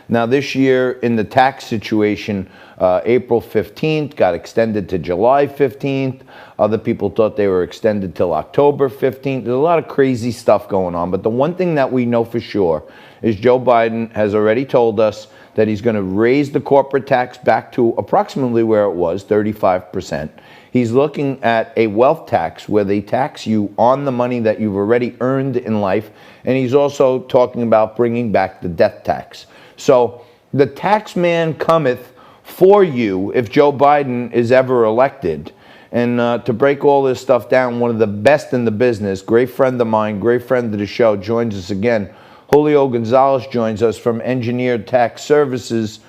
Now this year in the tax situation, April 15th got extended to July 15th. Other people thought they were extended till October 15th. There's a lot of crazy stuff going on. But the one thing that we know for sure is Joe Biden has already told us that he's going to raise the corporate tax back to approximately where it was, 35%. He's looking at a wealth tax where they tax you on the money that you've already earned in life. And he's also talking about bringing back the death tax. So the tax man cometh for you if Joe Biden is ever elected. And to break all this stuff down, one of the best in the business, great friend of mine, great friend of the show, joins us again. Julio Gonzalez joins us from Engineered Tax Services.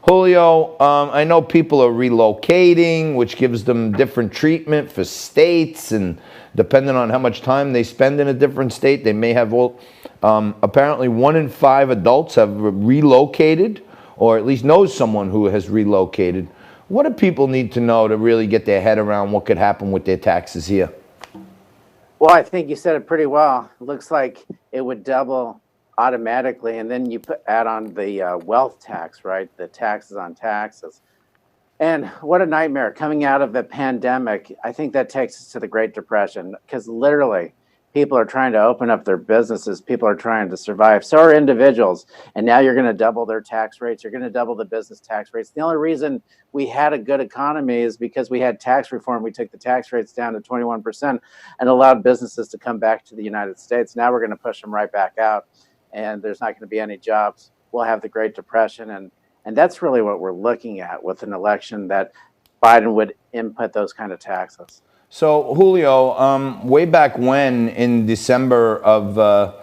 Julio, I know people are relocating, which gives them different treatment for states, and depending on how much time they spend in a different state, they may have apparently 1 in 5 adults have relocated, or at least knows someone who has relocated. What do people need to know to really get their head around what could happen with their taxes here? Well, I think you said it pretty well. It looks like it would double automatically, and then you add on the wealth tax, right? The taxes on taxes. And what a nightmare coming out of the pandemic. I think that takes us to the Great Depression, because literally people are trying to open up their businesses. People are trying to survive. So are individuals. And now you're going to double their tax rates. You're going to double the business tax rates. The only reason we had a good economy is because we had tax reform. We took the tax rates down to 21% and allowed businesses to come back to the United States. Now we're going to push them right back out, and there's not going to be any jobs. We'll have the Great Depression. And that's really what we're looking at with an election that Biden would input those kind of taxes. So, Julio, way back when, in December of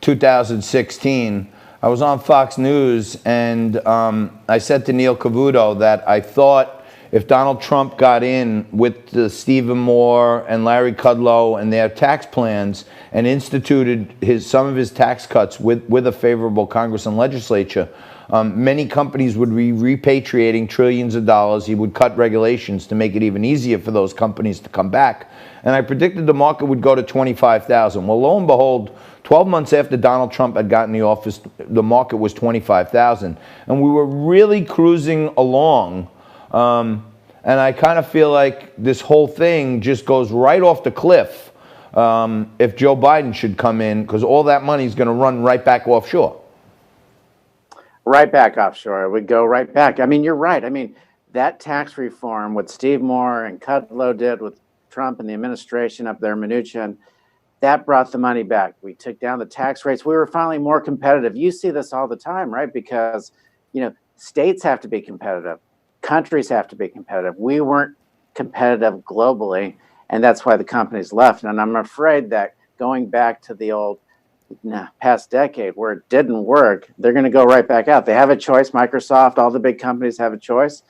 2016, I was on Fox News, and I said to Neil Cavuto that I thought if Donald Trump got in with Stephen Moore and Larry Kudlow and their tax plans and instituted some of his tax cuts with a favorable Congress and legislature, many companies would be repatriating trillions of dollars. He would cut regulations to make it even easier for those companies to come back. And I predicted the market would go to 25,000. Well, lo and behold, 12 months after Donald Trump had gotten the office, the market was 25,000. And we were really cruising along. And I kind of feel like this whole thing just goes right off the cliff if Joe Biden should come in, because all that money is going to run right back offshore. Right back offshore. It would go right back. I mean, you're right. I mean, that tax reform, what Steve Moore and Kudlow did with Trump and the administration up there, Mnuchin, that brought the money back. We took down the tax rates. We were finally more competitive. You see this all the time, right? Because, you know, states have to be competitive. Countries have to be competitive. We weren't competitive globally, and that's why the companies left. And I'm afraid that going back to the old past decade where it didn't work, they're going to go right back out. They have a choice. Microsoft, all the big companies have a choice,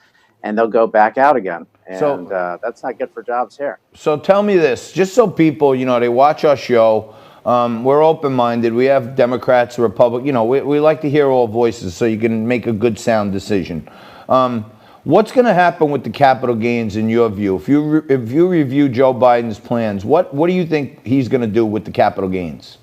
and they'll go back out again. And that's not good for jobs here. So tell me this, just so people, you know, they watch our show. We're open-minded. We have Democrats, Republicans. You know, we like to hear all voices so you can make a good, sound decision. What's going to happen with the capital gains in your view? If you review Joe Biden's plans, what do you think he's going to do with the capital gains?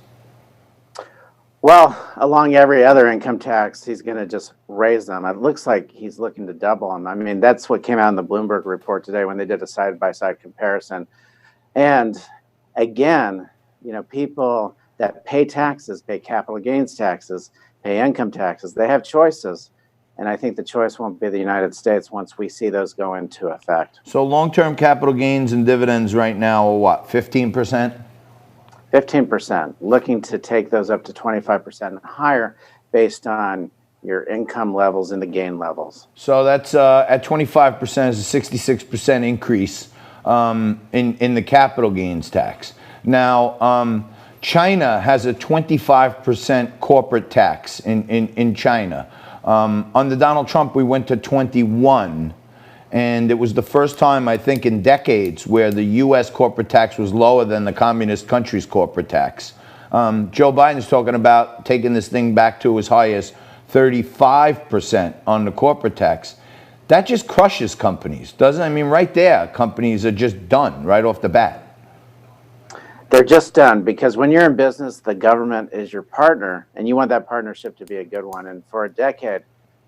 Well, along every other income tax, he's going to just raise them. It looks like he's looking to double them. I mean, that's what came out in the Bloomberg report today when they did a side-by-side comparison. And again, you know, people that pay taxes, pay capital gains taxes, pay income taxes, they have choices. And I think the choice won't be the United States once we see those go into effect. So long-term capital gains and dividends right now are what, 15%? 15%, looking to take those up to 25% and higher based on your income levels and the gain levels. So that's at 25% is a 66% increase in the capital gains tax. Now, China has a 25% corporate tax in China. Under Donald Trump, we went to 21%. And it was the first time, I think, in decades where the U.S. corporate tax was lower than the communist country's corporate tax. Joe Biden's talking about taking this thing back to as high as 35% on the corporate tax. That just crushes companies, doesn't it? I mean, right there, companies are just done right off the bat. They're just done because when you're in business, the government is your partner, and you want that partnership to be a good one. And for a decade,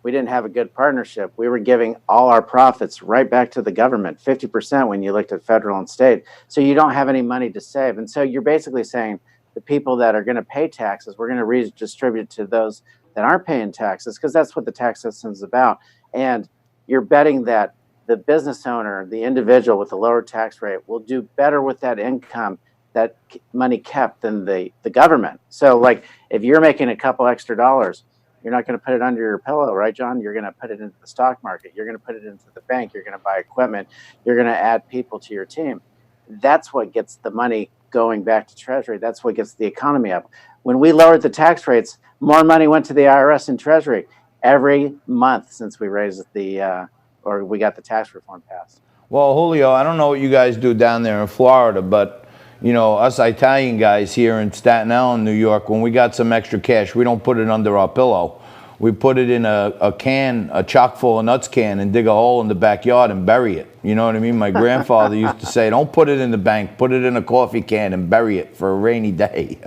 we didn't have a good partnership. We were giving all our profits right back to the government, 50% when you looked at federal and state. So you don't have any money to save. And so you're basically saying the people that are going to pay taxes, we're going to redistribute to those that aren't paying taxes, because that's what the tax system is about. And you're betting that the business owner, the individual with the lower tax rate, will do better with that income, that money kept, than the government. So like if you're making a couple extra dollars, you're not going to put it under your pillow, right, John? You're going to put it into the stock market. You're going to put it into the bank. You're going to buy equipment. You're going to add people to your team. That's what gets the money going back to Treasury. That's what gets the economy up. When we lowered the tax rates, more money went to the IRS and Treasury every month since we raised or we got the tax reform passed. Well, Julio, I don't know what you guys do down there in Florida, but you know, us Italian guys here in Staten Island, New York, when we got some extra cash, we don't put it under our pillow. We put it in a can, a chock full of nuts can, and dig a hole in the backyard and bury it. You know what I mean? My grandfather used to say, don't put it in the bank, put it in a coffee can and bury it for a rainy day.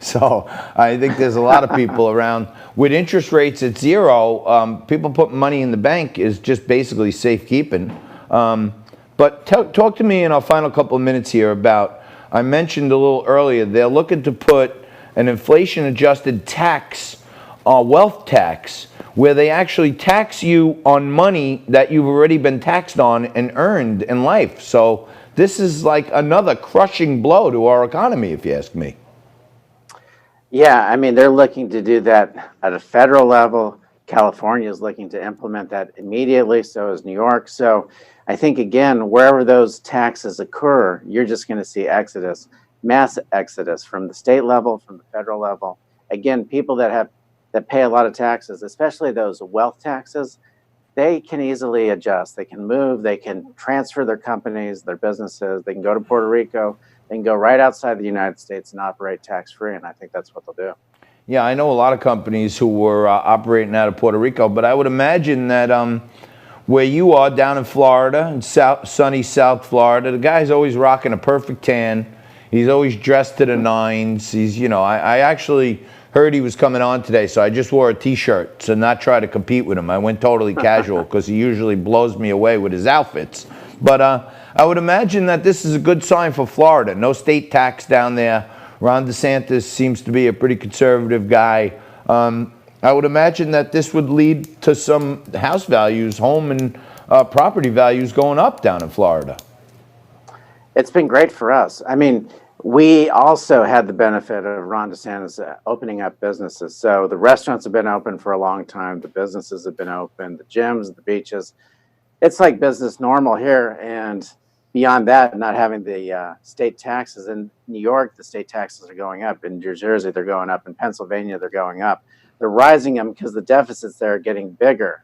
So I think there's a lot of people around. With interest rates at zero, people putting money in the bank is just basically safekeeping. But talk to me in our final couple of minutes here about, I mentioned a little earlier, they're looking to put an inflation-adjusted tax, wealth tax, where they actually tax you on money that you've already been taxed on and earned in life. So this is like another crushing blow to our economy, if you ask me. Yeah, I mean, they're looking to do that at a federal level. California is looking to implement that immediately, so is New York. So I think, again, wherever those taxes occur, you're just going to see exodus, mass exodus from the state level, from the federal level. Again, people that pay a lot of taxes, especially those wealth taxes, they can easily adjust. They can move, they can transfer their companies, their businesses, they can go to Puerto Rico, they can go right outside the United States and operate tax-free, and I think that's what they'll do. Yeah, I know a lot of companies who were operating out of Puerto Rico, but I would imagine that where you are down in Florida, in sunny South Florida, the guy's always rocking a perfect tan. He's always dressed to the nines. He's, you know, I actually heard he was coming on today, so I just wore a T-shirt to not try to compete with him. I went totally casual because he usually blows me away with his outfits. But I would imagine that this is a good sign for Florida. No state tax down there. Ron DeSantis seems to be a pretty conservative guy. I would imagine that this would lead to some house values, home and property values going up down in Florida. It's been great for us. I mean, we also had the benefit of Ron DeSantis opening up businesses. So the restaurants have been open for a long time. The businesses have been open, the gyms, the beaches. It's like business normal here. And beyond that, not having the state taxes. In New York, the state taxes are going up. In New Jersey, they're going up. In Pennsylvania, they're going up. They're rising them because the deficits there are getting bigger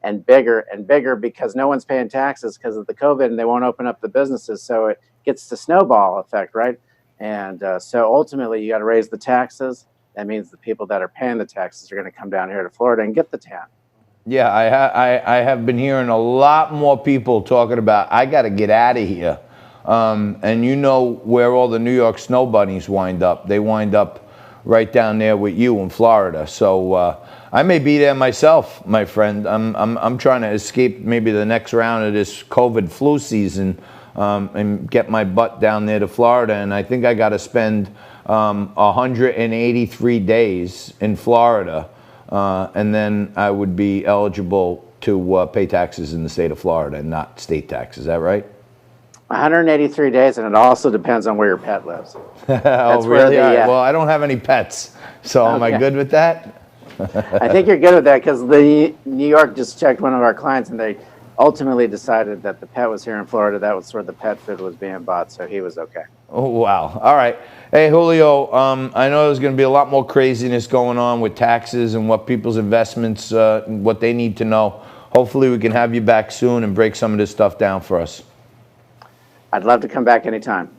and bigger and bigger because no one's paying taxes because of the COVID, and they won't open up the businesses. So it gets the snowball effect, right? And so ultimately, you got to raise the taxes. That means the people that are paying the taxes are going to come down here to Florida and get the tan. Yeah, I have been hearing a lot more people talking about, I got to get out of here. And you know where all the New York snow bunnies wind up. They wind up right down there with you in Florida. So I may be there myself, my friend. I'm trying to escape maybe the next round of this COVID flu season and get my butt down there to Florida. And I think I got to spend 183 days in Florida. And then I would be eligible to pay taxes in the state of Florida and not state tax. Is that right? 183 days, and it also depends on where your pet lives. Oh, really? Well, I don't have any pets, so am I good with that? I think you're good with that because the New York just checked one of our clients, and they ultimately decided that the pet was here in Florida. That was where the pet food was being bought, so he was okay. Oh, wow. All right. Hey, Julio, I know there's going to be a lot more craziness going on with taxes and what people's investments, what they need to know. Hopefully we can have you back soon and break some of this stuff down for us. I'd love to come back anytime.